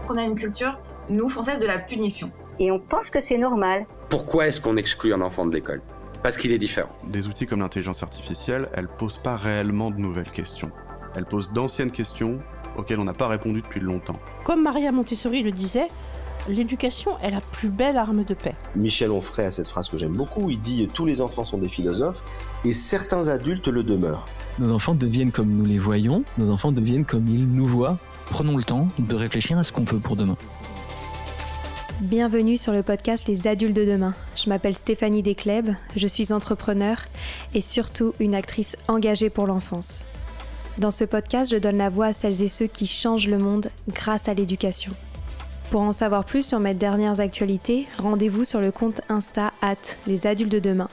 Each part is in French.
qu'on a une culture, nous, françaises, de la punition. Et on pense que c'est normal. Pourquoi est-ce qu'on exclut un enfant de l'école ? Parce qu'il est différent. Des outils comme l'intelligence artificielle, elles posent pas réellement de nouvelles questions. Elles posent d'anciennes questions auxquelles on n'a pas répondu depuis longtemps. Comme Maria Montessori le disait, l'éducation est la plus belle arme de paix. Michel Onfray a cette phrase que j'aime beaucoup, il dit « Tous les enfants sont des philosophes et certains adultes le demeurent ». Nos enfants deviennent comme nous les voyons, nos enfants deviennent comme ils nous voient. Prenons le temps de réfléchir à ce qu'on veut pour demain. Bienvenue sur le podcast Les Adultes de demain. Je m'appelle Stéphanie Desclèbes, je suis entrepreneur et surtout une actrice engagée pour l'enfance. Dans ce podcast, je donne la voix à celles et ceux qui changent le monde grâce à l'éducation. Pour en savoir plus sur mes dernières actualités, rendez-vous sur le compte Insta @lesadultesdedemain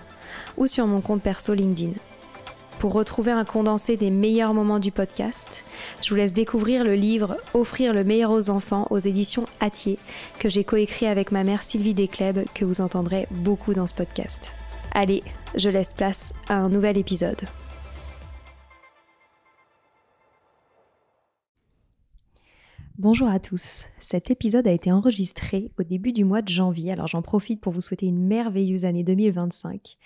ou sur mon compte perso LinkedIn. Pour retrouver un condensé des meilleurs moments du podcast, je vous laisse découvrir le livre « Offrir le meilleur aux enfants » aux éditions Hatier, que j'ai coécrit avec ma mère Sylvie Desclèbes, que vous entendrez beaucoup dans ce podcast. Allez, je laisse place à un nouvel épisode. Bonjour à tous, cet épisode a été enregistré au début du mois de janvier, alors j'en profite pour vous souhaiter une merveilleuse année 2025,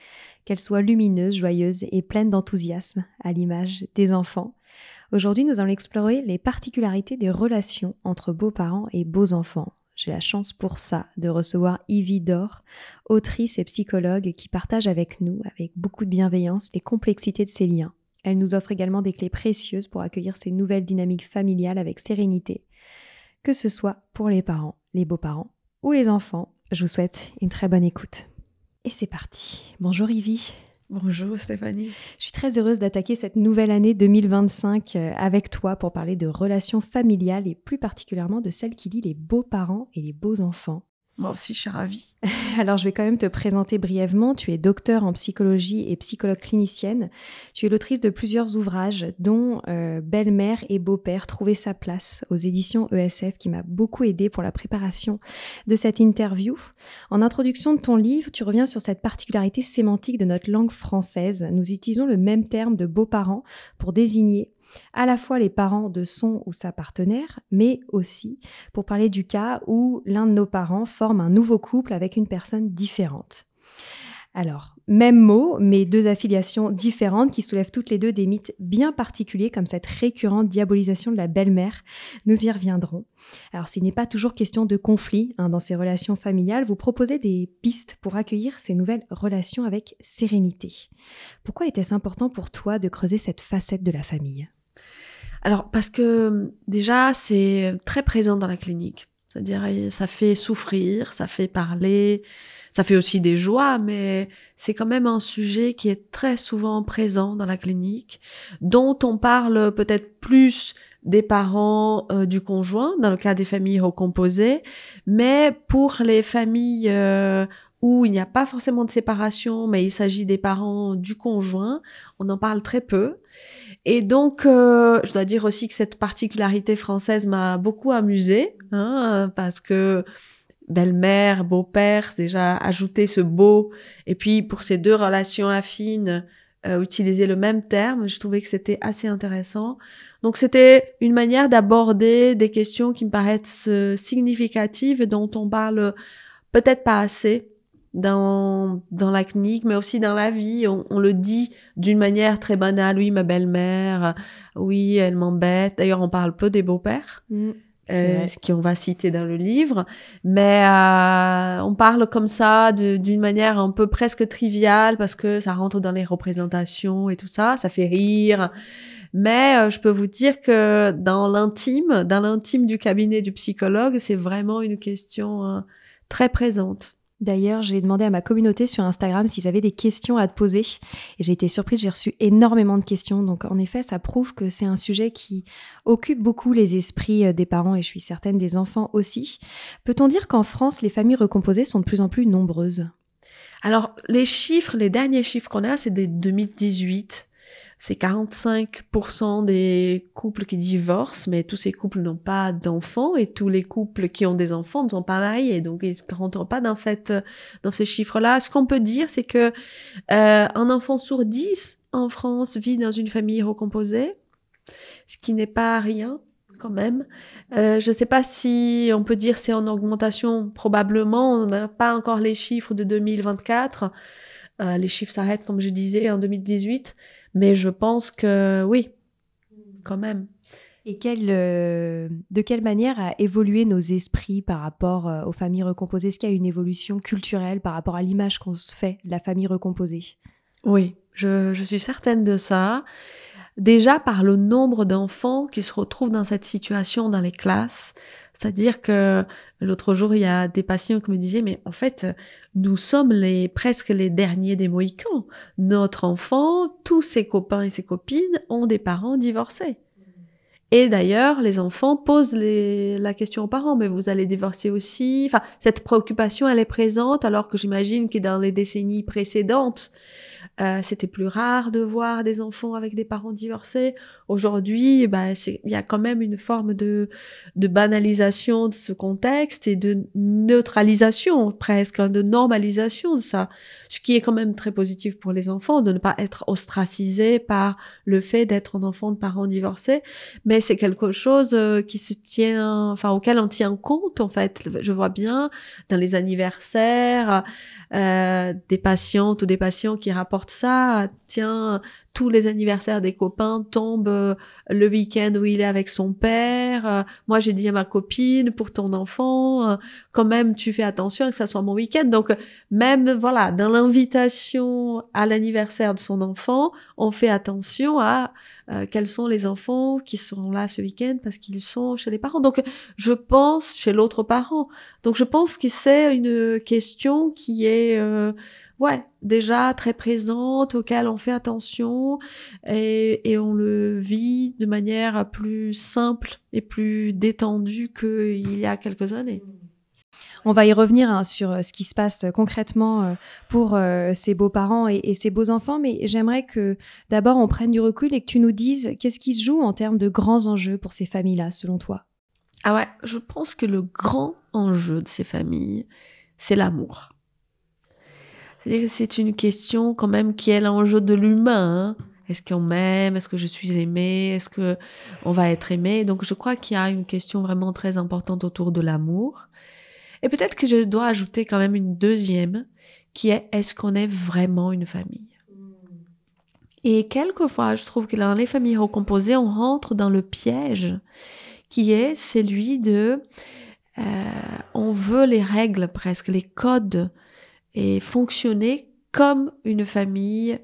qu'elle soit lumineuse, joyeuse et pleine d'enthousiasme à l'image des enfants. Aujourd'hui, nous allons explorer les particularités des relations entre beaux-parents et beaux-enfants. J'ai la chance pour ça de recevoir Yvie Dor, autrice et psychologue qui partage avec nous, avec beaucoup de bienveillance, les complexités de ces liens. Elle nous offre également des clés précieuses pour accueillir ces nouvelles dynamiques familiales avec sérénité, que ce soit pour les parents, les beaux-parents ou les enfants. Je vous souhaite une très bonne écoute. Et c'est parti. Bonjour Yvie. Bonjour Stéphanie. Je suis très heureuse d'attaquer cette nouvelle année 2025 avec toi pour parler de relations familiales et plus particulièrement de celle qui lie les beaux-parents et les beaux-enfants. Moi aussi, je suis ravie. Alors, je vais quand même te présenter brièvement. Tu es docteure en psychologie et psychologue clinicienne. Tu es l'autrice de plusieurs ouvrages, dont Belle-mère et beau-père, trouver sa place aux éditions ESF, qui m'a beaucoup aidée pour la préparation de cette interview. En introduction de ton livre, tu reviens sur cette particularité sémantique de notre langue française. Nous utilisons le même terme de beaux-parents pour désigner à la fois les parents de son ou sa partenaire, mais aussi pour parler du cas où l'un de nos parents forme un nouveau couple avec une personne différente. Alors, même mot, mais deux affiliations différentes qui soulèvent toutes les deux des mythes bien particuliers comme cette récurrente diabolisation de la belle-mère. Nous y reviendrons. Alors, s'il n'est pas toujours question de conflit dans ces relations familiales, vous proposez des pistes pour accueillir ces nouvelles relations avec sérénité. Pourquoi était-ce important pour toi de creuser cette facette de la famille ? Alors, parce que déjà, c'est très présent dans la clinique. C'est-à-dire, ça fait souffrir, ça fait parler, ça fait aussi des joies, mais c'est quand même un sujet qui est très souvent présent dans la clinique, dont on parle peut-être plus des parents du conjoint, dans le cas des familles recomposées, mais pour les familles où il n'y a pas forcément de séparation, mais il s'agit des parents du conjoint, on en parle très peu. Et donc, je dois dire aussi que cette particularité française m'a beaucoup amusée, parce que belle-mère, beau-père, c'est déjà ajouter ce beau, et puis pour ces deux relations affines, utiliser le même terme, je trouvais que c'était assez intéressant. Donc c'était une manière d'aborder des questions qui me paraissent significatives et dont on parle peut-être pas assez dans la clinique, mais aussi dans la vie. On le dit d'une manière très banale. Oui, ma belle-mère, oui, elle m'embête. D'ailleurs, on parle peu des beaux-pères, ce qu'on va citer dans le livre. Mais on parle comme ça d'une manière un peu presque triviale parce que ça rentre dans les représentations et tout ça. Ça fait rire. Mais je peux vous dire que dans l'intime du cabinet du psychologue, c'est vraiment une question très présente. D'ailleurs, j'ai demandé à ma communauté sur Instagram s'ils avaient des questions à te poser et j'ai été surprise, j'ai reçu énormément de questions. Donc en effet, ça prouve que c'est un sujet qui occupe beaucoup les esprits des parents et je suis certaine des enfants aussi. Peut-on dire qu'en France, les familles recomposées sont de plus en plus nombreuses ? Alors, les derniers chiffres qu'on a, c'est de 2018. C'est 45% des couples qui divorcent, mais tous ces couples n'ont pas d'enfants et tous les couples qui ont des enfants ne sont pas mariés, donc ils ne rentrent pas dans ces chiffres-là. Ce qu'on peut dire, c'est que un enfant sur 10 en France vit dans une famille recomposée, ce qui n'est pas rien. quand même. Je ne sais pas si on peut dire c'est en augmentation, probablement. On n'a pas encore les chiffres de 2024. Les chiffres s'arrêtent, comme je disais, en 2018. Mais je pense que oui, quand même. Et de quelle manière a évolué nos esprits par rapport aux familles recomposées? Est-ce qu'il y a une évolution culturelle par rapport à l'image qu'on se fait de la famille recomposée? Oui, je suis certaine de ça. Déjà par le nombre d'enfants qui se retrouvent dans cette situation dans les classes. C'est-à-dire que l'autre jour, il y a des patients qui me disaient « Mais en fait, nous sommes presque les derniers des Mohicans. Notre enfant, tous ses copains et ses copines ont des parents divorcés. » Et d'ailleurs, les enfants posent la question aux parents, mais vous allez divorcer aussi. Enfin, cette préoccupation, elle est présente, alors que j'imagine que dans les décennies précédentes, c'était plus rare de voir des enfants avec des parents divorcés. Aujourd'hui, il y a quand même une forme de banalisation de ce contexte et de neutralisation presque, de normalisation de ça. Ce qui est quand même très positif pour les enfants, de ne pas être ostracisés par le fait d'être un enfant de parents divorcés. Mais c'est quelque chose qui se tient, enfin, auquel on tient compte, en fait. Je vois bien dans les anniversaires, des patientes ou des patients qui rapportent ça. Tiens, tous les anniversaires des copains tombent le week-end où il est avec son père. Moi, j'ai dit à ma copine, pour ton enfant, quand même, tu fais attention que ça soit mon week-end. Donc, même, voilà, dans l'invitation à l'anniversaire de son enfant, on fait attention à quels sont les enfants qui seront là ce week-end parce qu'ils sont chez les parents. Donc, je pense chez l'autre parent. Donc, je pense que c'est une question qui est déjà très présente, auquel on fait attention et on le vit de manière plus simple et plus détendue qu'il y a quelques années. On va y revenir sur ce qui se passe concrètement pour ces beaux-parents et ces beaux-enfants, mais j'aimerais que d'abord on prenne du recul et que tu nous dises qu'est-ce qui se joue en termes de grands enjeux pour ces familles-là, selon toi? Ah ouais, je pense que le grand enjeu de ces familles, c'est l'amour. C'est-à-dire que c'est une question quand même qui est l'enjeu de l'humain. Hein. Est-ce qu'on m'aime? Est-ce que je suis aimée? Est-ce qu'on va être aimé? Donc je crois qu'il y a une question vraiment très importante autour de l'amour. Et peut-être que je dois ajouter quand même une deuxième, qui est est-ce qu'on est vraiment une famille? Et quelquefois, je trouve que dans les familles recomposées, on rentre dans le piège qui est celui de... on veut les règles presque, les codes, et fonctionner comme une famille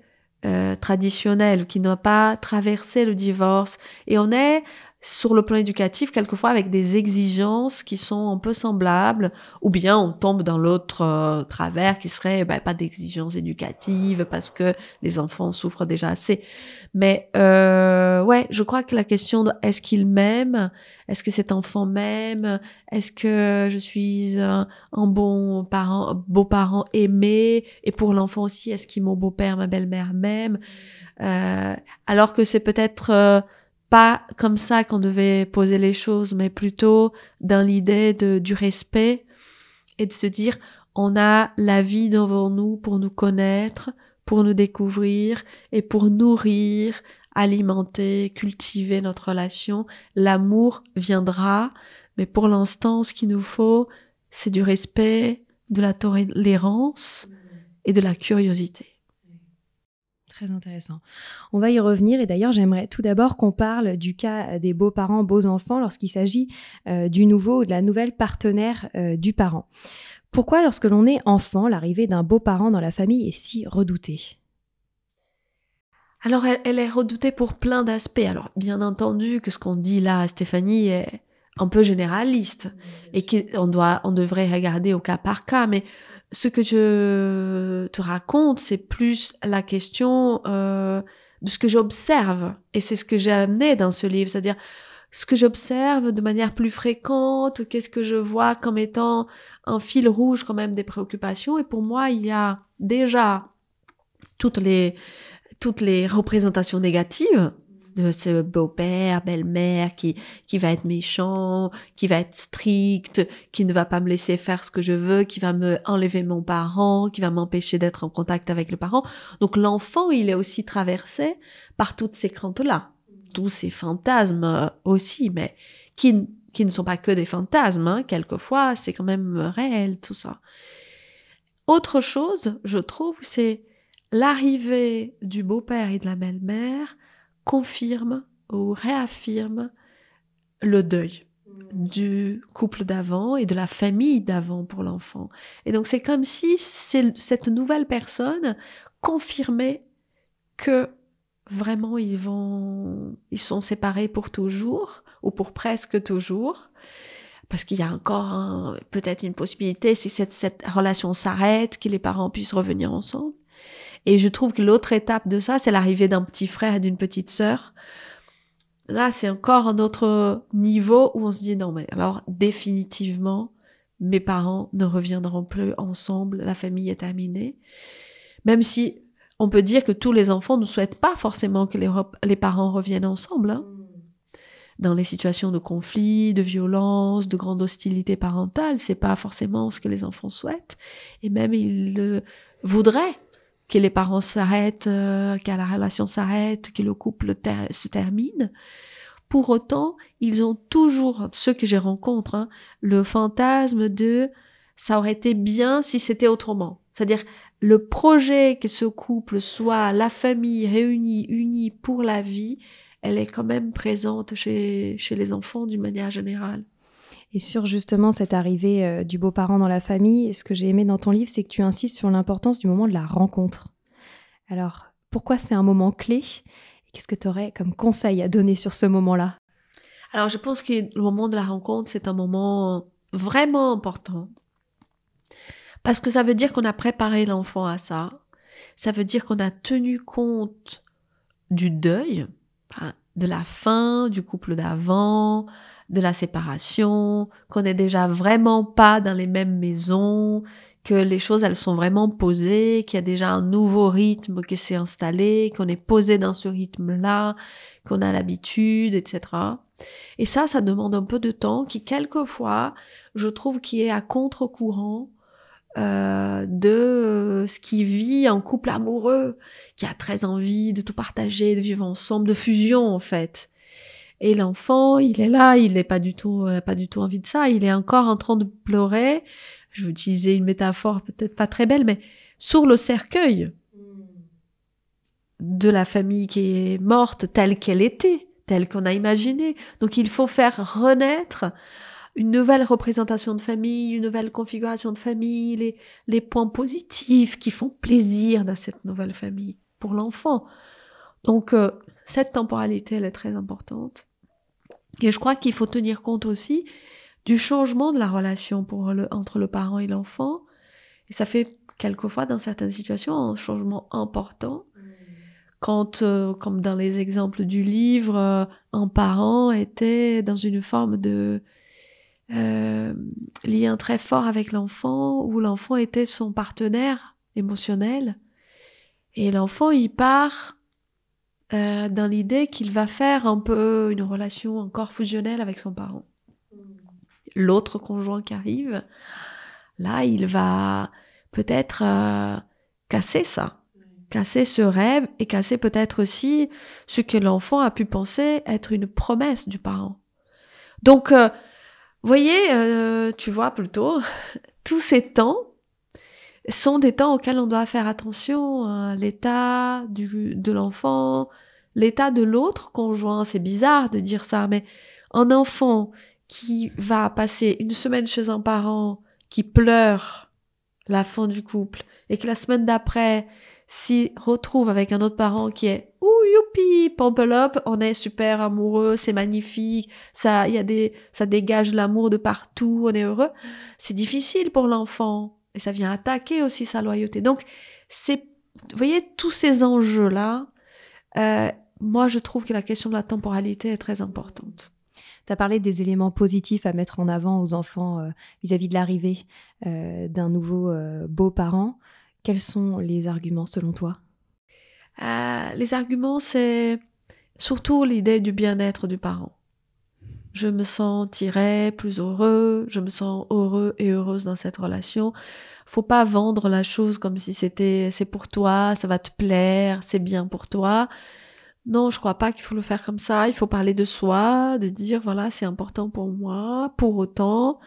traditionnelle qui n'a pas traversé le divorce. Et on est sur le plan éducatif quelquefois avec des exigences qui sont un peu semblables, ou bien on tombe dans l'autre travers qui serait pas d'exigences éducatives parce que les enfants souffrent déjà assez. Mais je crois que la question de est-ce qu'il m'aime, est-ce que cet enfant m'aime, est-ce que je suis un bon parent, beau-parent aimé, et pour l'enfant aussi, est-ce que mon beau-père, ma belle-mère m'aime, alors que c'est peut-être pas comme ça qu'on devait poser les choses, mais plutôt dans l'idée du respect et de se dire on a la vie devant nous pour nous connaître, pour nous découvrir et pour nourrir, alimenter, cultiver notre relation. L'amour viendra, mais pour l'instant, ce qu'il nous faut, c'est du respect, de la tolérance et de la curiosité. Très intéressant. On va y revenir et d'ailleurs j'aimerais tout d'abord qu'on parle du cas des beaux-parents, beaux-enfants lorsqu'il s'agit du nouveau ou de la nouvelle partenaire du parent. Pourquoi lorsque l'on est enfant, l'arrivée d'un beau-parent dans la famille est si redoutée? Alors elle est redoutée pour plein d'aspects. Alors bien entendu que ce qu'on dit là, Stéphanie, est un peu généraliste et qu'on devrait regarder au cas par cas, mais ce que je te raconte, c'est plus la question de ce que j'observe. Et c'est ce que j'ai amené dans ce livre, c'est-à-dire ce que j'observe de manière plus fréquente, qu'est-ce que je vois comme étant un fil rouge quand même des préoccupations. Et pour moi, il y a déjà toutes les représentations négatives de ce beau-père, belle-mère qui va être méchant, qui va être strict, qui ne va pas me laisser faire ce que je veux, qui va me enlever mon parent, qui va m'empêcher d'être en contact avec le parent. Donc l'enfant, il est aussi traversé par toutes ces craintes-là, tous ces fantasmes aussi, mais qui ne sont pas que des fantasmes, hein. Quelquefois, c'est quand même réel, tout ça. Autre chose, je trouve, c'est l'arrivée du beau-père et de la belle-mère confirme ou réaffirme le deuil du couple d'avant et de la famille d'avant pour l'enfant. Et donc, c'est comme si cette nouvelle personne confirmait que vraiment ils sont séparés pour toujours ou pour presque toujours, parce qu'il y a encore peut-être une possibilité, si cette relation s'arrête, que les parents puissent revenir ensemble. Et je trouve que l'autre étape de ça, c'est l'arrivée d'un petit frère et d'une petite sœur. Là, c'est encore un autre niveau où on se dit non, mais alors définitivement, mes parents ne reviendront plus ensemble, la famille est terminée. Même si on peut dire que tous les enfants ne souhaitent pas forcément que les parents reviennent ensemble, hein. Dans les situations de conflit, de violence, de grande hostilité parentale, c'est pas forcément ce que les enfants souhaitent. Et même ils voudraient que les parents s'arrêtent, que la relation s'arrête, que le couple se termine. Pour autant, ils ont toujours, ceux que je rencontre, hein, le fantasme de « ça aurait été bien si c'était autrement ». C'est-à-dire, le projet que ce couple soit la famille réunie, unie pour la vie, elle est quand même présente chez les enfants d'une manière générale. Et sur justement cette arrivée du beau-parent dans la famille, ce que j'ai aimé dans ton livre, c'est que tu insistes sur l'importance du moment de la rencontre. Alors, pourquoi c'est un moment clé ? Et qu'est-ce que tu aurais comme conseil à donner sur ce moment-là ? Alors, je pense que le moment de la rencontre, c'est un moment vraiment important. Parce que ça veut dire qu'on a préparé l'enfant à ça. Ça veut dire qu'on a tenu compte du deuil, de la fin du couple d'avant, de la séparation, qu'on n'est déjà vraiment pas dans les mêmes maisons, que les choses, elles sont vraiment posées, qu'il y a déjà un nouveau rythme qui s'est installé, qu'on est posé dans ce rythme-là, qu'on a l'habitude, etc. Et ça demande un peu de temps qui, quelquefois, je trouve qui est à contre-courant de ce qui vit un couple amoureux, qui a très envie de tout partager, de vivre ensemble, de fusion, en fait. Et l'enfant, il est là, il n'est pas du tout envie de ça, il est encore en train de pleurer. Je vais utiliser une métaphore peut-être pas très belle, mais sur le cercueil de la famille qui est morte telle qu'elle était, telle qu'on a imaginé. Donc il faut faire renaître une nouvelle représentation de famille, une nouvelle configuration de famille, les points positifs qui font plaisir dans cette nouvelle famille pour l'enfant. Donc cette temporalité, elle est très importante. Et je crois qu'il faut tenir compte aussi du changement de la relation entre le parent et l'enfant. Et ça fait quelquefois, dans certaines situations, un changement important. Quand, comme dans les exemples du livre, un parent était dans une forme de lien très fort avec l'enfant, où l'enfant était son partenaire émotionnel. Et l'enfant, il part dans l'idée qu'il va faire un peu une relation encore fusionnelle avec son parent. L'autre conjoint qui arrive, là, il va peut-être casser ça, casser ce rêve et casser peut-être aussi ce que l'enfant a pu penser être une promesse du parent. Donc, vous voyez, tu vois plutôt, tous ces temps sont des temps auxquels on doit faire attention, hein, l'état de l'enfant, l'état de l'autre conjoint. C'est bizarre de dire ça, mais un enfant qui va passer une semaine chez un parent qui pleure la fin du couple et que la semaine d'après s'y retrouve avec un autre parent qui est « Ouh, youpi, pompelope, on est super amoureux, c'est magnifique, ça dégage l'amour de partout, on est heureux », c'est difficile pour l'enfant et ça vient attaquer aussi sa loyauté. Donc, vous voyez, tous ces enjeux-là, moi je trouve que la question de la temporalité est très importante. Tu as parlé des éléments positifs à mettre en avant aux enfants vis-à-vis de l'arrivée d'un nouveau beau-parent. Quels sont les arguments selon toi ? Les arguments, c'est surtout l'idée du bien-être du parent. Je me sentirais plus heureux, je me sens heureux et heureuse dans cette relation. Faut pas vendre la chose comme si c'est pour toi, ça va te plaire, c'est bien pour toi. Non, je crois pas qu'il faut le faire comme ça. Il faut parler de soi, de dire, voilà, c'est important pour moi. Pour autant,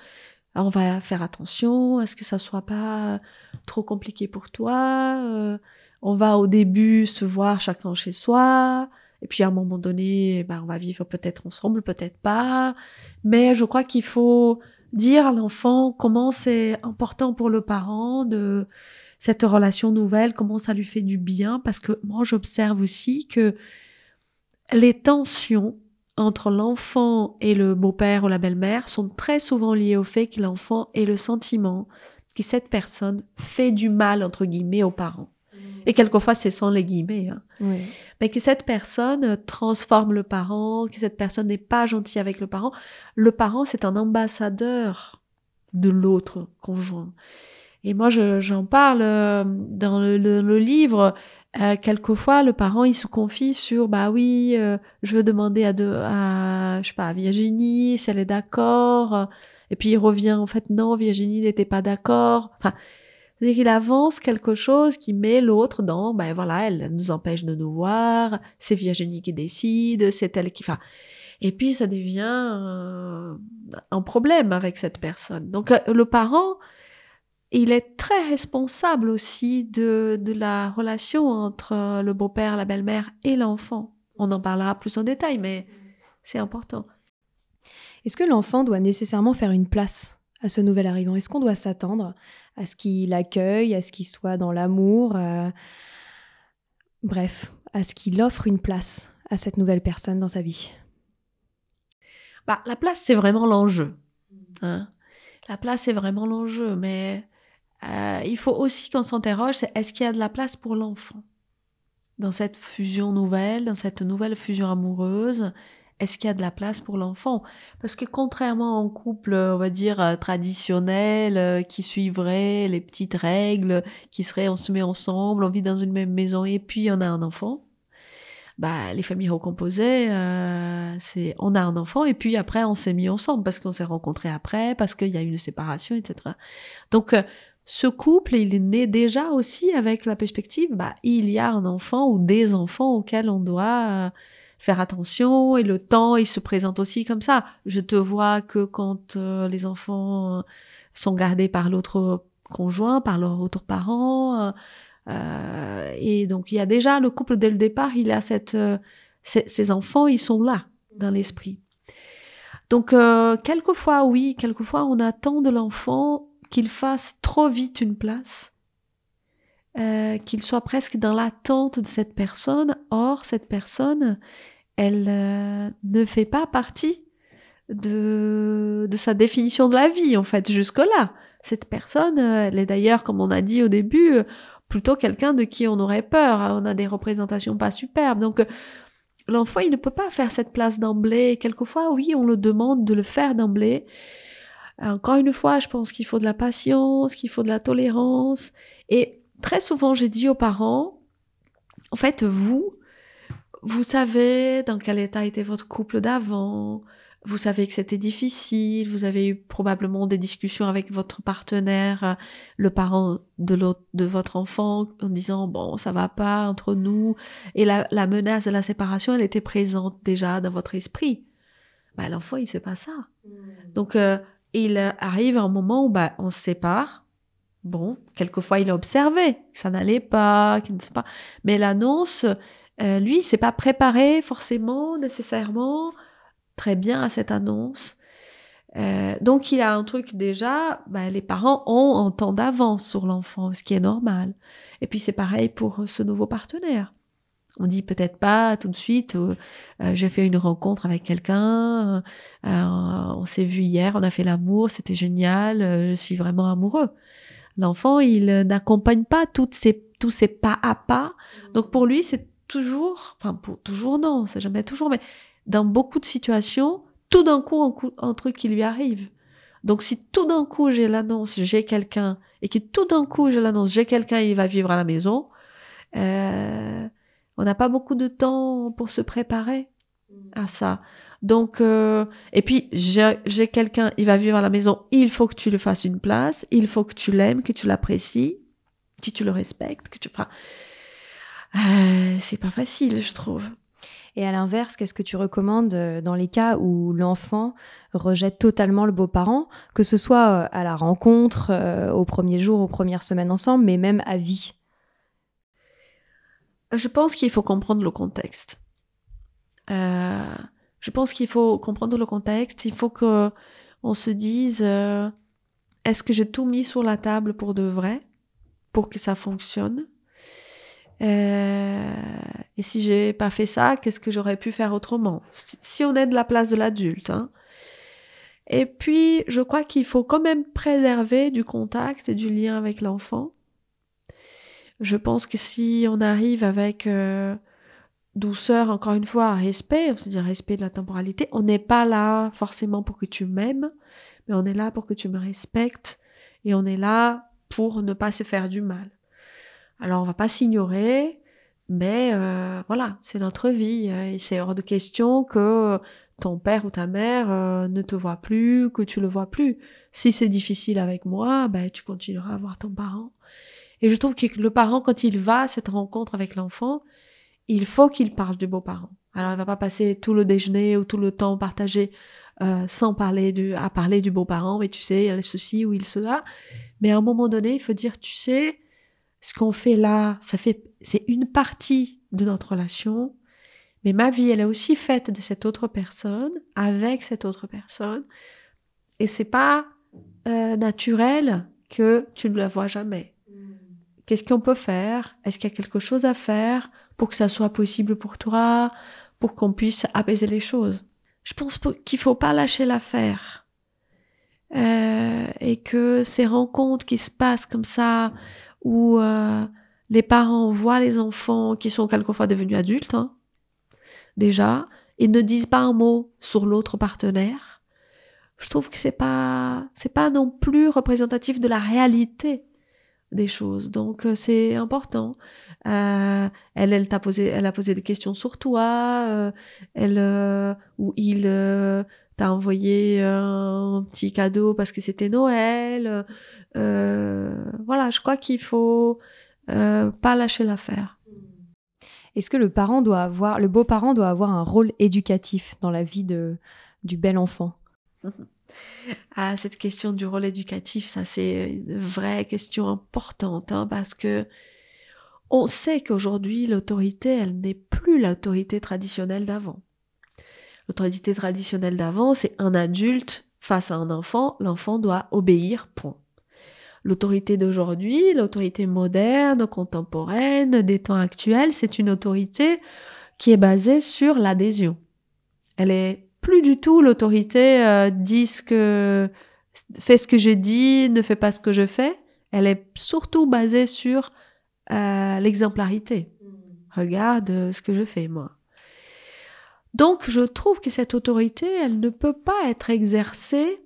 on va faire attention à ce que ça soit pas trop compliqué pour toi. On va au début se voir chacun chez soi. Et puis à un moment donné, on va vivre peut-être ensemble, peut-être pas. Mais je crois qu'il faut dire à l'enfant comment c'est important pour le parent de cette relation nouvelle, comment ça lui fait du bien. Parce que moi, j'observe aussi que les tensions entre l'enfant et le beau-père ou la belle-mère sont très souvent liées au fait que l'enfant ait le sentiment que cette personne fait du mal, entre guillemets, aux parents. Et quelquefois, c'est sans les guillemets. Oui. Mais que cette personne transforme le parent, que cette personne n'est pas gentille avec le parent. Le parent, c'est un ambassadeur de l'autre conjoint. Et moi, j'en parle dans le livre. Quelquefois, le parent, il se confie sur, je veux demander à Virginie si elle est d'accord. Et puis il revient, en fait, non, Virginie n'était pas d'accord. Enfin, c'est-à-dire qu'il avance quelque chose qui met l'autre dans, elle nous empêche de nous voir, c'est Virginie qui décide, c'est elle qui... Enfin, et puis ça devient un problème avec cette personne. Donc le parent, il est très responsable aussi de la relation entre le beau-père, la belle-mère et l'enfant. On en parlera plus en détail, mais c'est important. Est-ce que l'enfant doit nécessairement faire une place à ce nouvel arrivant? Est-ce qu'on doit s'attendre à ce qu'il accueille, à ce qu'il soit dans l'amour, bref, à ce qu'il offre une place à cette nouvelle personne dans sa vie? La place, c'est vraiment l'enjeu. Hein. La place, c'est vraiment l'enjeu, mais il faut aussi qu'on s'interroge, c'est est-ce qu'il y a de la place pour l'enfant dans cette fusion nouvelle, dans cette nouvelle fusion amoureuse? Est-ce qu'il y a de la place pour l'enfant? Parce que contrairement au couple, on va dire, traditionnel, qui suivrait les petites règles, qui serait on se met ensemble, on vit dans une même maison et puis on a un enfant, les familles recomposées, c'est on a un enfant et puis après on s'est mis ensemble parce qu'on s'est rencontrés après, parce qu'il y a eu une séparation, etc. Donc ce couple, il est né déjà aussi avec la perspective, il y a un enfant ou des enfants auxquels on doit faire attention, et le temps, il se présente aussi comme ça. Je te vois que quand les enfants sont gardés par l'autre conjoint, par leur autre parent, et donc il y a déjà le couple dès le départ, il a ces enfants, ils sont là dans l'esprit. Donc quelquefois oui, quelquefois on attend de l'enfant qu'il fasse trop vite une place, qu'il soit presque dans l'attente de cette personne. Or, cette personne, elle ne fait pas partie de sa définition de la vie, en fait, jusque-là. Cette personne, elle est d'ailleurs, comme on a dit au début, plutôt quelqu'un de qui on aurait peur. On a des représentations pas superbes. Donc, l'enfant, il ne peut pas faire cette place d'emblée. Quelquefois, oui, on le demande de le faire d'emblée. Encore une fois, je pense qu'il faut de la patience, qu'il faut de la tolérance. Et très souvent, j'ai dit aux parents, en fait, vous savez dans quel état était votre couple d'avant, vous savez que c'était difficile, vous avez eu probablement des discussions avec votre partenaire, le parent de votre enfant, en disant, bon, ça va pas entre nous, et la menace de la séparation, elle était présente déjà dans votre esprit. L'enfant, il sait pas ça. Donc, il arrive un moment où on se sépare. Bon, quelquefois, il a observé que ça n'allait pas, qu'il ne sait pas. Mais l'annonce, lui, il s'est pas préparé forcément, nécessairement, très bien à cette annonce. Donc, il a un truc déjà, les parents ont un temps d'avance sur l'enfant, ce qui est normal. Et puis, c'est pareil pour ce nouveau partenaire. On dit peut-être pas tout de suite, j'ai fait une rencontre avec quelqu'un, on s'est vu hier, on a fait l'amour, c'était génial, je suis vraiment amoureux. L'enfant, il n'accompagne pas tous ces pas à pas. Donc pour lui, c'est toujours, toujours non, c'est jamais toujours, mais dans beaucoup de situations, tout d'un coup, un truc qui lui arrive. Donc si tout d'un coup, j'ai l'annonce, j'ai quelqu'un, et que tout d'un coup, j'ai l'annonce, j'ai quelqu'un, il va vivre à la maison, on n'a pas beaucoup de temps pour se préparer à ça. Donc, et puis, j'ai quelqu'un, il va vivre à la maison, il faut que tu lui fasses une place, il faut que tu l'aimes, que tu l'apprécies, que tu le respectes, c'est pas facile, je trouve. Et à l'inverse, qu'est-ce que tu recommandes dans les cas où l'enfant rejette totalement le beau-parent, que ce soit à la rencontre, au premier jour, aux premières semaines ensemble, mais même à vie? Je pense qu'il faut comprendre le contexte. Il faut qu'on se dise est-ce que j'ai tout mis sur la table pour de vrai, pour que ça fonctionne? Et si j'ai pas fait ça, qu'est-ce que j'aurais pu faire autrement? Si on est de la place de l'adulte, hein. Et puis, je crois qu'il faut quand même préserver du contact et du lien avec l'enfant. Je pense que si on arrive avec douceur, encore une fois, respect, c'est-à-dire respect de la temporalité, on n'est pas là forcément pour que tu m'aimes, mais on est là pour que tu me respectes et on est là pour ne pas se faire du mal. Alors, on va pas s'ignorer, mais voilà, c'est notre vie et c'est hors de question que ton père ou ta mère ne te voit plus, que tu le vois plus. Si c'est difficile avec moi, ben, tu continueras à voir ton parent. Et je trouve que le parent, quand il va à cette rencontre avec l'enfant, il faut qu'il parle du beau-parent. Alors, il va pas passer tout le déjeuner ou tout le temps partagé sans parler du beau-parent, mais tu sais, il y a ceci ou il cela. Mais à un moment donné, il faut dire, tu sais, ce qu'on fait là, c'est une partie de notre relation, mais ma vie, elle est aussi faite de cette autre personne, avec cette autre personne, et c'est pas naturel que tu ne la vois jamais. Qu'est-ce qu'on peut faire? Est-ce qu'il y a quelque chose à faire pour que ça soit possible pour toi, pour qu'on puisse apaiser les choses? Je pense qu'il faut pas lâcher l'affaire. Et que ces rencontres qui se passent comme ça, où les parents voient les enfants qui sont quelquefois devenus adultes, hein, déjà, et ne disent pas un mot sur l'autre partenaire, je trouve que c'est pas non plus représentatif de la réalité des choses. Donc c'est important. Elle a posé des questions sur toi, ou il t'a envoyé un petit cadeau parce que c'était Noël. Voilà, je crois qu'il faut pas lâcher l'affaire. Est-ce que le beau-parent doit avoir un rôle éducatif dans la vie du bel enfant? Ah, cette question du rôle éducatif, ça c'est une vraie question importante, hein, parce que on sait qu'aujourd'hui l'autorité, elle n'est plus l'autorité traditionnelle d'avant. L'autorité traditionnelle d'avant, c'est un adulte face à un enfant, l'enfant doit obéir, point. L'autorité d'aujourd'hui, l'autorité moderne, contemporaine, des temps actuels, c'est une autorité qui est basée sur l'adhésion. Elle est plus du tout l'autorité fais ce que je dis, ne fais pas ce que je fais. Elle est surtout basée sur l'exemplarité. Regarde ce que je fais, moi. Donc, je trouve que cette autorité, elle ne peut pas être exercée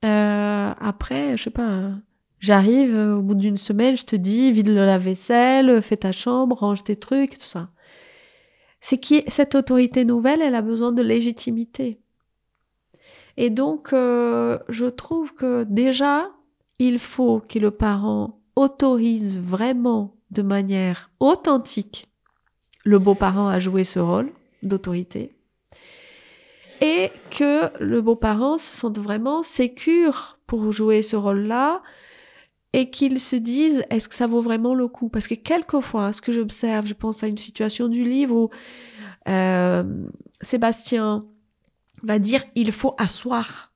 après, je sais pas, j'arrive au bout d'une semaine, je te dis, vide le lave-vaisselle, fais ta chambre, range tes trucs, tout ça. Cette autorité nouvelle, elle a besoin de légitimité. Et donc, je trouve que déjà, il faut que le parent autorise vraiment de manière authentique le beau-parent à jouer ce rôle d'autorité et que le beau-parent se sente vraiment sécure pour jouer ce rôle-là et qu'il se dise, est-ce que ça vaut vraiment le coup? Parce que quelquefois, ce que j'observe, je pense à une situation du livre où Sébastien va dire, il faut asseoir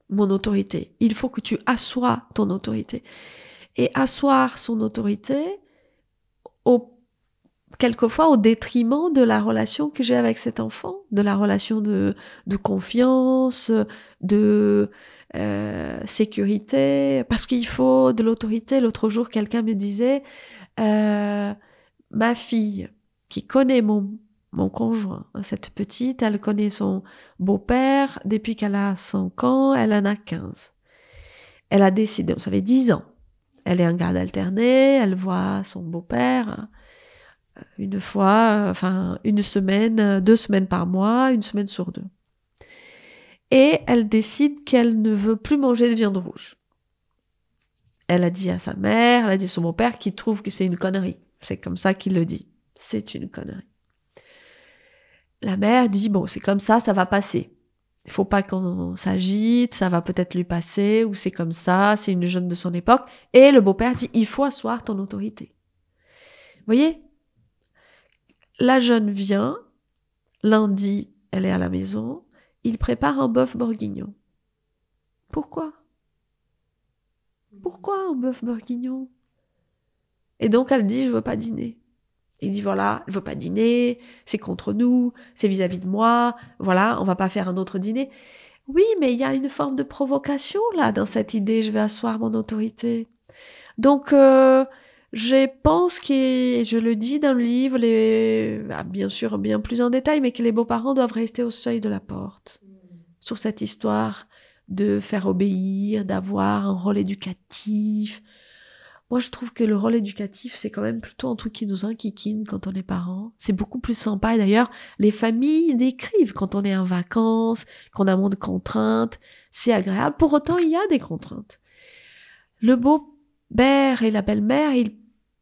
mon autorité. Il faut que tu assoies ton autorité. Et asseoir son autorité, quelquefois au détriment de la relation que j'ai avec cet enfant, de la relation de confiance, de sécurité, parce qu'il faut de l'autorité. L'autre jour, quelqu'un me disait, ma fille qui connaît mon conjoint, cette petite, elle connaît son beau-père depuis qu'elle a 5 ans, elle en a 15. Elle a décidé, ça fait 10 ans, elle est en garde alternée, elle voit son beau-père une fois, une semaine, 2 semaines par mois, 1 semaine sur 2. Et elle décide qu'elle ne veut plus manger de viande rouge. Elle a dit à sa mère, elle a dit à son beau-père qui trouve que c'est une connerie. C'est comme ça qu'il le dit. C'est une connerie. la mère dit, bon, c'est comme ça va passer. Il faut pas qu'on s'agite, ça va peut-être lui passer, ou c'est comme ça, c'est une jeune de son époque. Et le beau-père dit, il faut asseoir ton autorité. Vous voyez, la jeune vient, lundi, elle est à la maison, il prépare un bœuf bourguignon. Pourquoi un bœuf bourguignon? Et donc elle dit, je veux pas dîner. Il dit, voilà, je veux pas dîner, c'est contre nous, c'est vis-à-vis de moi, voilà, on va pas faire un autre dîner. Oui, mais il y a une forme de provocation, là, dans cette idée, je vais asseoir mon autorité. Donc, je pense que, je le dis dans le livre, bien sûr, bien plus en détail, mais que les beaux-parents doivent rester au seuil de la porte, sur cette histoire de faire obéir, d'avoir un rôle éducatif. Moi, je trouve que le rôle éducatif, c'est quand même plutôt un truc qui nous enquiquine quand on est parents. C'est beaucoup plus sympa. Et d'ailleurs, les familles décrivent quand on est en vacances, qu'on a moins de contraintes. C'est agréable. Pour autant, il y a des contraintes. Le beau-père et la belle-mère, ils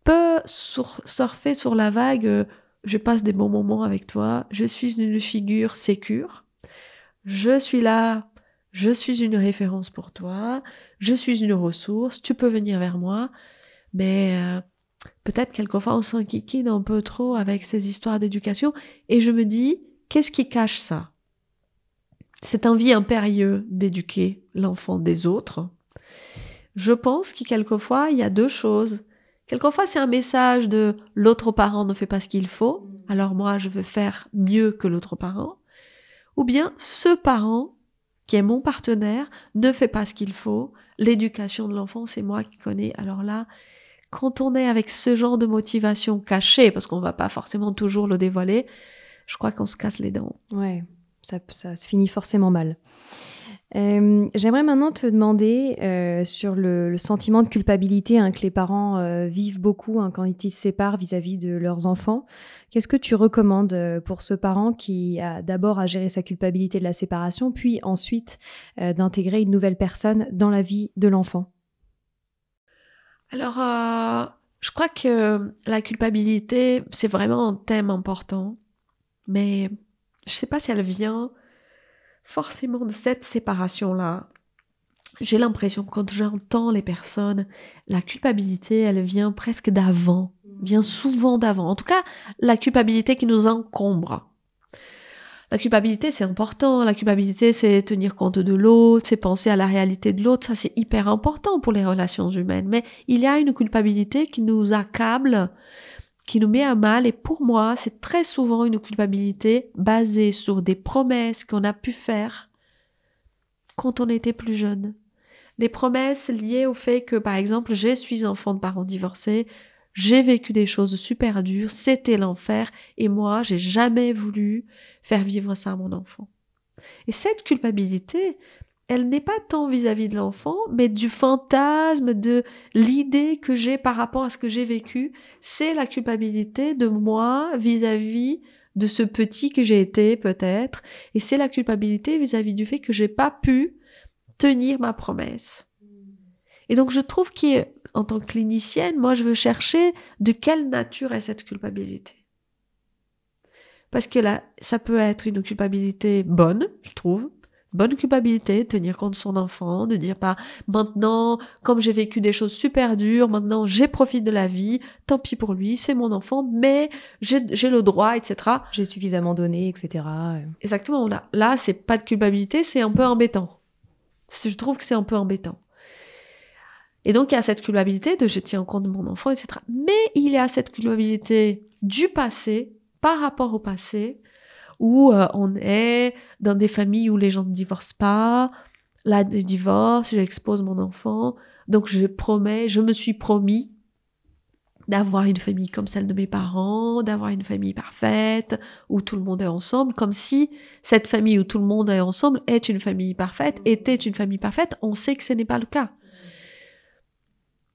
peuvent surfer sur la vague. Je passe des bons moments avec toi. Je suis une figure sécure. Je suis là. Je suis une référence pour toi. Je suis une ressource. Tu peux venir vers moi. Mais peut-être quelquefois on s'enquiquine un peu trop avec ces histoires d'éducation et je me dis, qu'est-ce qui cache ça? Cette envie impérieuse d'éduquer l'enfant des autres. Je pense que quelquefois il y a deux choses. Quelquefois c'est un message de l'autre parent ne fait pas ce qu'il faut, alors moi je veux faire mieux que l'autre parent. Ou bien ce parent qui est mon partenaire ne fait pas ce qu'il faut, l'éducation de l'enfant c'est moi qui connais, alors là quand on est avec ce genre de motivation cachée, parce qu'on va pas forcément toujours le dévoiler, je crois qu'on se casse les dents. Ouais, ça se finit forcément mal. J'aimerais maintenant te demander sur le sentiment de culpabilité que les parents vivent beaucoup quand ils se séparent vis-à-vis de leurs enfants. Qu'est-ce que tu recommandes pour ce parent qui a d'abord à gérer sa culpabilité de la séparation, puis ensuite d'intégrer une nouvelle personne dans la vie de l'enfant? Alors, je crois que la culpabilité, c'est vraiment un thème important, mais je sais pas si elle vient forcément de cette séparation-là. J'ai l'impression que quand j'entends les personnes, la culpabilité, elle vient presque d'avant, vient souvent d'avant. En tout cas, la culpabilité qui nous encombre. La culpabilité, c'est important. La culpabilité, c'est tenir compte de l'autre, c'est penser à la réalité de l'autre. Ça, c'est hyper important pour les relations humaines. Mais il y a une culpabilité qui nous accable, qui nous met à mal. Et pour moi, c'est très souvent une culpabilité basée sur des promesses qu'on a pu faire quand on était plus jeune. Des promesses liées au fait que, par exemple, je suis enfant de parents divorcés, j'ai vécu des choses super dures, c'était l'enfer, et moi, j'ai jamais voulu faire vivre ça à mon enfant. Et cette culpabilité, elle n'est pas tant vis-à-vis de l'enfant, mais du fantasme, de l'idée que j'ai par rapport à ce que j'ai vécu. C'est la culpabilité de moi vis-à-vis de ce petit que j'ai été, peut-être, et c'est la culpabilité vis-à-vis du fait que j'ai pas pu tenir ma promesse. Et donc, je trouve qu'en tant que clinicienne, moi, je veux chercher de quelle nature est cette culpabilité. Parce que là, ça peut être une culpabilité bonne, je trouve. Bonne culpabilité, tenir compte de son enfant, de dire pas maintenant, comme j'ai vécu des choses super dures, maintenant j'ai profité de la vie, tant pis pour lui, c'est mon enfant, mais j'ai le droit, etc. J'ai suffisamment donné, etc. Exactement, là, c'est pas de culpabilité, c'est un peu embêtant. Je trouve que c'est un peu embêtant. Et donc, il y a cette culpabilité de je tiens compte de mon enfant, etc. Mais il y a cette culpabilité du passé, par rapport au passé, où on est dans des familles où les gens ne divorcent pas. Là, le divorce, j'expose mon enfant. Donc, je me suis promis d'avoir une famille comme celle de mes parents, d'avoir une famille parfaite, où tout le monde est ensemble, comme si cette famille où tout le monde est ensemble est une famille parfaite, était une famille parfaite. On sait que ce n'est pas le cas.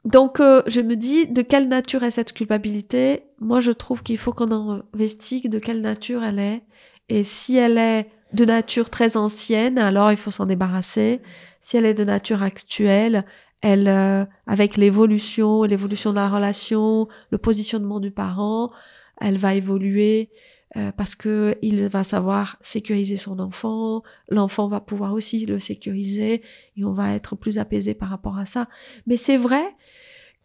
Donc, je me dis, de quelle nature est cette culpabilité? Moi, je trouve qu'il faut qu'on investigue de quelle nature elle est. Et si elle est de nature très ancienne, alors il faut s'en débarrasser. Si elle est de nature actuelle, avec l'évolution de la relation, le positionnement du parent, elle va évoluer. parce que il va savoir sécuriser son enfant, l'enfant va pouvoir aussi le sécuriser et on va être plus apaisé par rapport à ça. Mais c'est vrai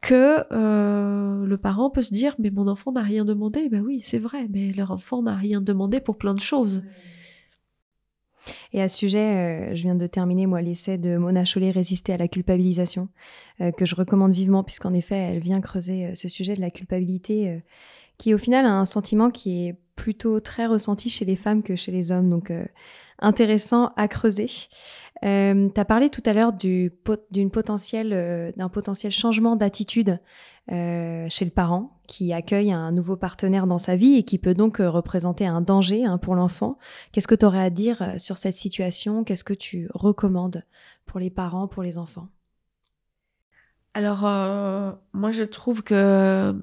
que le parent peut se dire mais mon enfant n'a rien demandé. Ben oui, c'est vrai, mais leur enfant n'a rien demandé pour plein de choses. Et à ce sujet, je viens de terminer, moi, l'essai de Mona Chollet, Résister à la culpabilisation, que je recommande vivement, puisqu'en effet, elle vient creuser ce sujet de la culpabilité, qui au final a un sentiment qui est plutôt très ressenti chez les femmes que chez les hommes, donc intéressant à creuser. Tu as parlé tout à l'heure d'un potentiel changement d'attitude chez le parent qui accueille un nouveau partenaire dans sa vie et qui peut donc représenter un danger pour l'enfant. Qu'est-ce que tu aurais à dire sur cette situation? Qu'est-ce que tu recommandes pour les parents, pour les enfants? Alors, moi, je trouve que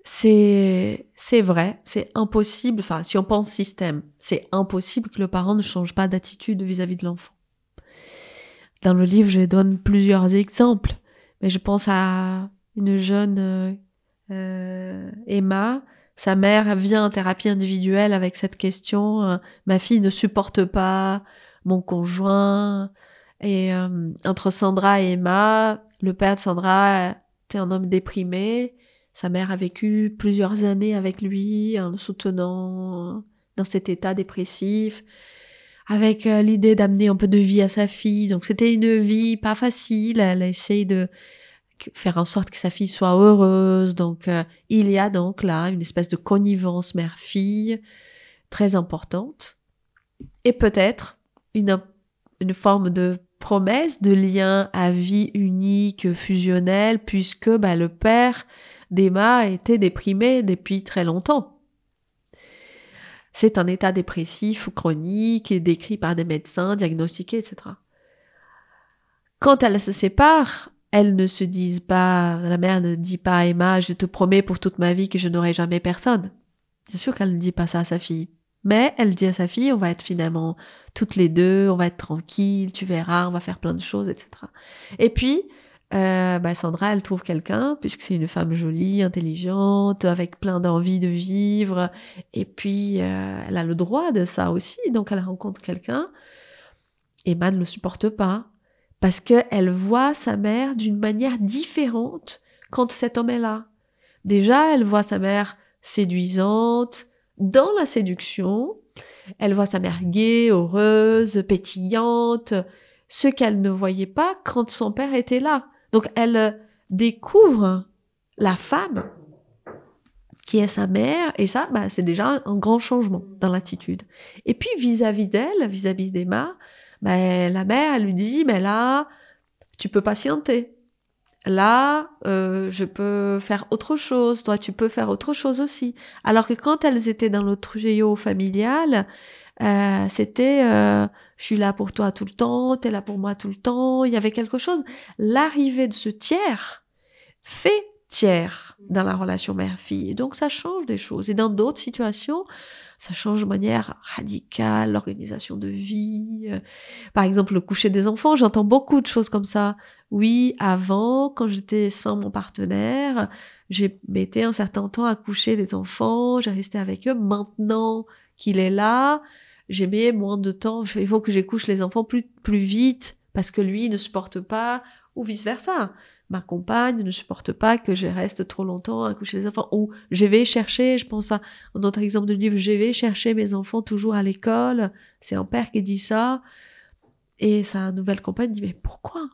c'est vrai, c'est impossible, enfin, si on pense système, c'est impossible que le parent ne change pas d'attitude vis-à-vis de l'enfant. Dans le livre, je donne plusieurs exemples, mais je pense à une jeune Emma. Sa mère vient en thérapie individuelle avec cette question, ma fille ne supporte pas mon conjoint. Et entre Sandra et Emma, le père de Sandra était un homme déprimé. Sa mère a vécu plusieurs années avec lui en le soutenant dans cet état dépressif, avec l'idée d'amener un peu de vie à sa fille. Donc c'était une vie pas facile, elle a essayé de faire en sorte que sa fille soit heureuse. Donc il y a donc là une espèce de connivence mère-fille très importante. Et peut-être une forme de promesse de lien à vie unique, fusionnel, puisque le père d'Emma était déprimé depuis très longtemps. C'est un état dépressif chronique et décrit par des médecins, diagnostiqué, etc. Quand elles se séparent, elles ne se disent pas, la mère ne dit pas à Emma, je te promets pour toute ma vie que je n'aurai jamais personne. Bien sûr qu'elle ne dit pas ça à sa fille. Mais elle dit à sa fille, on va être finalement toutes les deux, on va être tranquille, tu verras, on va faire plein de choses, etc. Et puis, Sandra, elle trouve quelqu'un, puisque c'est une femme jolie, intelligente, avec plein d'envie de vivre. Et puis, elle a le droit de ça aussi. Donc, elle rencontre quelqu'un. Emma ne le supporte pas, parce qu'elle voit sa mère d'une manière différente quand cet homme est là. Déjà, elle voit sa mère séduisante, dans la séduction. Elle voit sa mère gaie, heureuse, pétillante, ce qu'elle ne voyait pas quand son père était là. Donc, elle découvre la femme qui est sa mère, et ça, c'est déjà un grand changement dans l'attitude. Et puis, vis-à-vis d'elle, vis-à-vis d'Emma, la mère, elle lui dit, mais là, tu peux patienter. Là, je peux faire autre chose, toi, tu peux faire autre chose aussi. Alors que quand elles étaient dans le trio familial, c'était je suis là pour toi tout le temps, t'es là pour moi tout le temps. Il y avait quelque chose. L'arrivée de ce tiers fait tiers dans la relation mère-fille. Et donc, ça change des choses. Et dans d'autres situations, ça change de manière radicale, l'organisation de vie. Par exemple, le coucher des enfants, j'entends beaucoup de choses comme ça. Oui, avant, quand j'étais sans mon partenaire, j'ai mettais un certain temps à coucher les enfants, j'ai resté avec eux. Maintenant qu'il est là, j'ai mis moins de temps. Il faut que je couche les enfants plus vite parce que lui ne supporte pas, ou vice-versa. Ma compagne ne supporte pas que je reste trop longtemps à coucher les enfants. Ou je vais chercher, je pense à un autre exemple de livre, je vais chercher mes enfants toujours à l'école. C'est un père qui dit ça. Et sa nouvelle compagne dit, mais pourquoi ?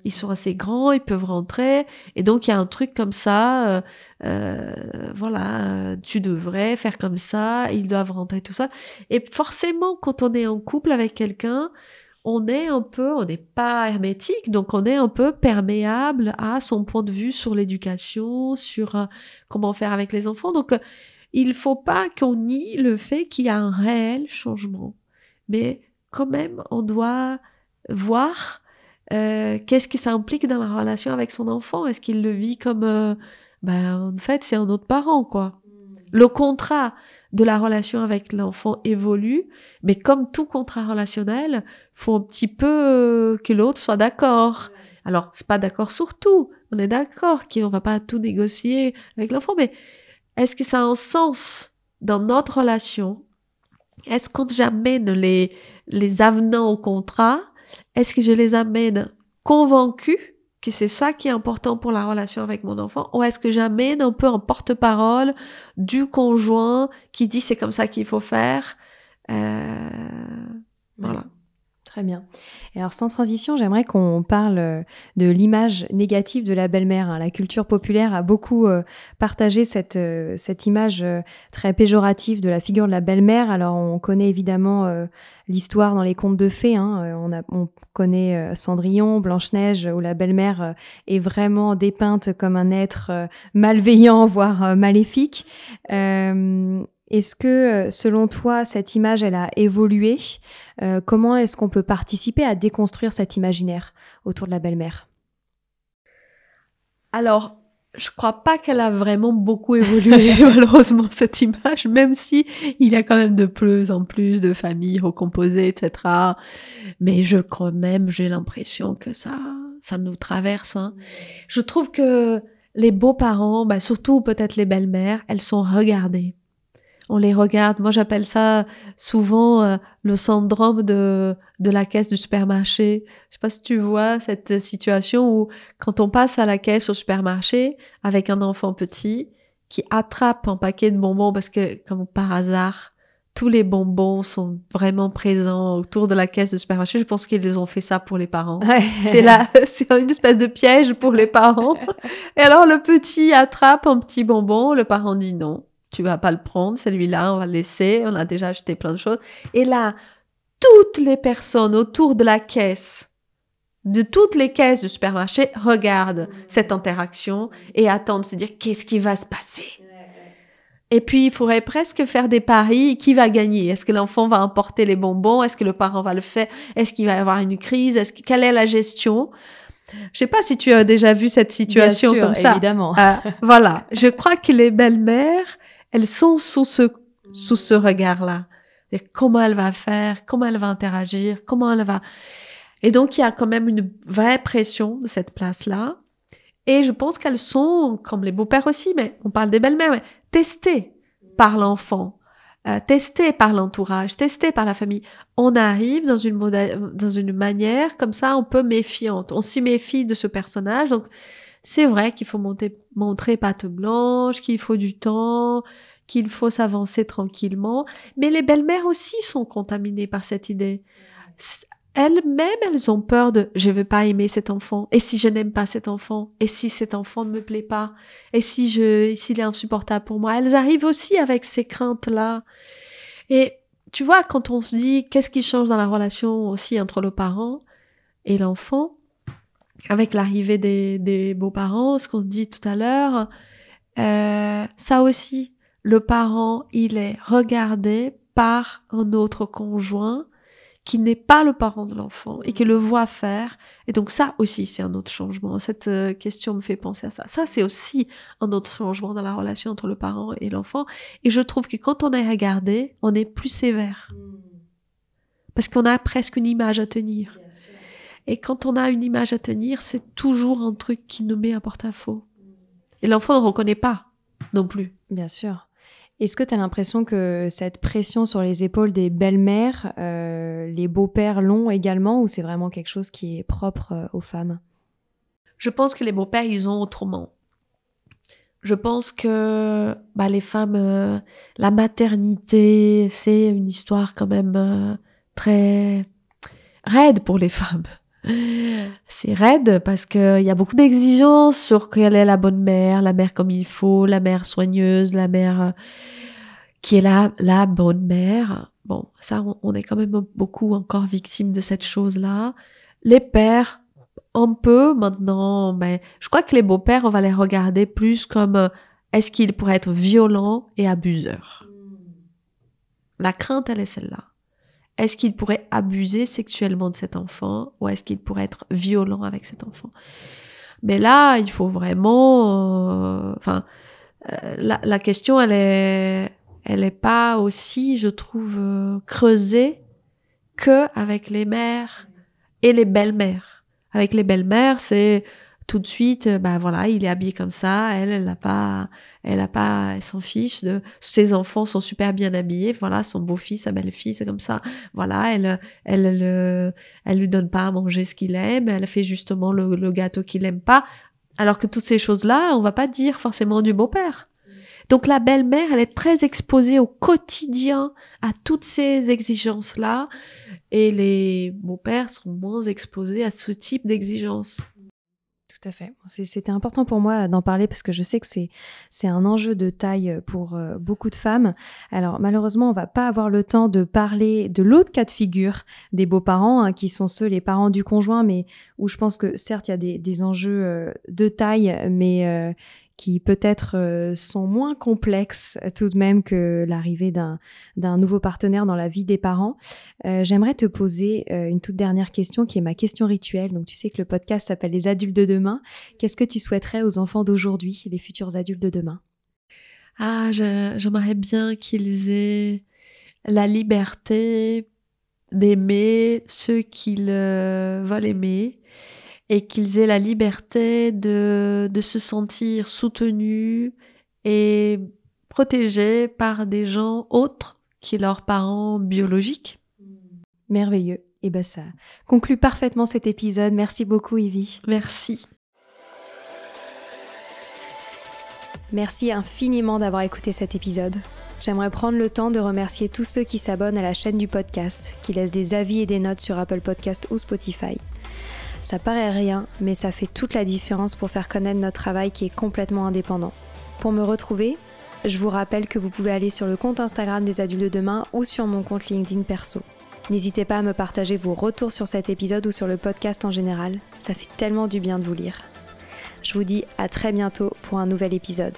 Ils sont assez grands, ils peuvent rentrer. Et donc, il y a un truc comme ça, tu devrais faire comme ça, ils doivent rentrer tout ça. Et forcément, quand on est en couple avec quelqu'un, on n'est pas hermétique, donc on est un peu perméable à son point de vue sur l'éducation, sur comment faire avec les enfants. Donc, il ne faut pas qu'on nie le fait qu'il y a un réel changement. Mais quand même, on doit voir qu'est-ce que ça implique dans la relation avec son enfant. Est-ce qu'il le vit comme... en fait, c'est un autre parent, quoi. Le contrat de la relation avec l'enfant évolue, mais comme tout contrat relationnel, faut un petit peu que l'autre soit d'accord. Alors, c'est pas d'accord sur tout. On est d'accord qu'on va pas tout négocier avec l'enfant, mais est-ce que ça a un sens dans notre relation, est-ce que j'amène les avenants au contrat? Est-ce que je les amène convaincus que c'est ça qui est important pour la relation avec mon enfant? Ou est-ce que j'amène un peu un porte-parole du conjoint qui dit c'est comme ça qu'il faut faire? Voilà. Très bien. Et alors, sans transition, j'aimerais qu'on parle de l'image négative de la belle-mère. La culture populaire a beaucoup partagé cette image très péjorative de la figure de la belle-mère. Alors, on connaît évidemment l'histoire dans les contes de fées. On connaît Cendrillon, Blanche-Neige, où la belle-mère est vraiment dépeinte comme un être malveillant, voire maléfique. Est-ce que, selon toi, cette image, elle a évolué? Comment est-ce qu'on peut participer à déconstruire cet imaginaire autour de la belle-mère? Alors, je crois pas qu'elle a vraiment beaucoup évolué, malheureusement, cette image, même si il y a quand même de plus en plus de familles recomposées, etc. Mais j'ai l'impression que ça nous traverse. Je trouve que les beaux-parents, surtout peut-être les belles-mères, elles sont regardées. On les regarde. Moi, j'appelle ça souvent le syndrome de la caisse du supermarché. Je sais pas si tu vois cette situation où quand on passe à la caisse au supermarché avec un enfant petit qui attrape un paquet de bonbons parce que, comme par hasard, tous les bonbons sont vraiment présents autour de la caisse du supermarché. Je pense qu'ils ont fait ça pour les parents. Ouais. C'est une espèce de piège pour les parents. Et alors, le petit attrape un petit bonbon. Le parent dit non. Tu vas pas le prendre, celui-là, on va le laisser, on a déjà acheté plein de choses. Et là, toutes les personnes autour de la caisse, de toutes les caisses du supermarché, regardent cette interaction et attendent de se dire qu'est-ce qui va se passer. Et puis, il faudrait presque faire des paris. Qui va gagner? Est-ce que l'enfant va emporter les bonbons? Est-ce que le parent va le faire? Est-ce qu'il va y avoir une crise? Quelle est la gestion? Je sais pas si tu as déjà vu cette situation. Bien sûr, comme ça. Évidemment. Voilà. Je crois que les belles-mères, elles sont sous ce regard-là. Et comment elle va faire, comment elle va interagir, comment elle va... Et donc, il y a quand même une vraie pression de cette place-là. Et je pense qu'elles sont, comme les beaux-pères aussi, mais on parle des belles-mères, mais testées par l'enfant, testées par l'entourage, testées par la famille. On arrive dans une manière comme ça un peu méfiante. On s'y méfie de ce personnage. Donc, c'est vrai qu'il faut montrer patte blanche, qu'il faut du temps, qu'il faut s'avancer tranquillement. Mais les belles-mères aussi sont contaminées par cette idée. Elles-mêmes, elles ont peur de « je vais pas aimer cet enfant ». Et si je n'aime pas cet enfant? Et si cet enfant ne me plaît pas? Et s'il est insupportable pour moi? Elles arrivent aussi avec ces craintes-là. Et tu vois, quand on se dit qu'est-ce qui change dans la relation aussi entre le parent et l'enfant, avec l'arrivée des beaux-parents, ce qu'on dit tout à l'heure, ça aussi, le parent, il est regardé par un autre conjoint qui n'est pas le parent de l'enfant et qui le voit faire. Et donc ça aussi, c'est un autre changement. Cette question me fait penser à ça. Ça, c'est aussi un autre changement dans la relation entre le parent et l'enfant. Et je trouve que quand on est regardé, on est plus sévère. Parce qu'on a presque une image à tenir. Et quand on a une image à tenir, c'est toujours un truc qui nous met à porte-à-faux. Et l'enfant ne reconnaît pas non plus. Bien sûr. Est-ce que tu as l'impression que cette pression sur les épaules des belles-mères, les beaux-pères l'ont également, ou c'est vraiment quelque chose qui est propre aux femmes? Je pense que les beaux-pères, ils ont autrement. Je pense que les femmes, la maternité, c'est une histoire quand même très raide pour les femmes. C'est raide parce qu'il y a beaucoup d'exigences sur quelle est la bonne mère, la mère comme il faut, la mère soigneuse, la mère qui est la bonne mère. Bon, ça, on est quand même beaucoup encore victimes de cette chose-là. Les pères, un peu maintenant, mais je crois que les beaux-pères, on va les regarder plus comme est-ce qu'ils pourraient être violents et abuseurs. La crainte, elle est celle-là. Est-ce qu'il pourrait abuser sexuellement de cet enfant ou est-ce qu'il pourrait être violent avec cet enfant? Mais là, il faut vraiment... la question, elle est pas aussi, je trouve, creusée qu'avec les mères et les belles-mères. Avec les belles-mères, c'est tout de suite, voilà, il est habillé comme ça, elle s'en fiche de, ses enfants sont super bien habillés, voilà, son beau-fils, sa belle-fille, c'est comme ça, voilà, elle lui donne pas à manger ce qu'il aime, elle fait justement le gâteau qu'il aime pas, alors que toutes ces choses-là, on va pas dire forcément du beau-père. Donc la belle-mère, elle est très exposée au quotidien à toutes ces exigences-là, et les beaux-pères sont moins exposés à ce type d'exigences. Tout à fait. C'était important pour moi d'en parler parce que je sais que c'est un enjeu de taille pour beaucoup de femmes. Alors malheureusement, on va pas avoir le temps de parler de l'autre cas de figure des beaux-parents, qui sont ceux, les parents du conjoint, mais où je pense que certes, il y a des enjeux de taille, mais qui peut-être sont moins complexes tout de même que l'arrivée d'un nouveau partenaire dans la vie des parents. J'aimerais te poser une toute dernière question qui est ma question rituelle. Donc tu sais que le podcast s'appelle Les adultes de demain. Qu'est-ce que tu souhaiterais aux enfants d'aujourd'hui, les futurs adultes de demain ? J'aimerais bien qu'ils aient la liberté d'aimer ceux qu'ils veulent aimer, et qu'ils aient la liberté de se sentir soutenus et protégés par des gens autres que leurs parents biologiques. Merveilleux. Et ça conclut parfaitement cet épisode. Merci beaucoup, Ivy. Merci. Merci infiniment d'avoir écouté cet épisode. J'aimerais prendre le temps de remercier tous ceux qui s'abonnent à la chaîne du podcast, qui laissent des avis et des notes sur Apple Podcast ou Spotify. Ça paraît rien, mais ça fait toute la différence pour faire connaître notre travail qui est complètement indépendant. Pour me retrouver, je vous rappelle que vous pouvez aller sur le compte Instagram des Adultes de Demain ou sur mon compte LinkedIn perso. N'hésitez pas à me partager vos retours sur cet épisode ou sur le podcast en général. Ça fait tellement du bien de vous lire. Je vous dis à très bientôt pour un nouvel épisode.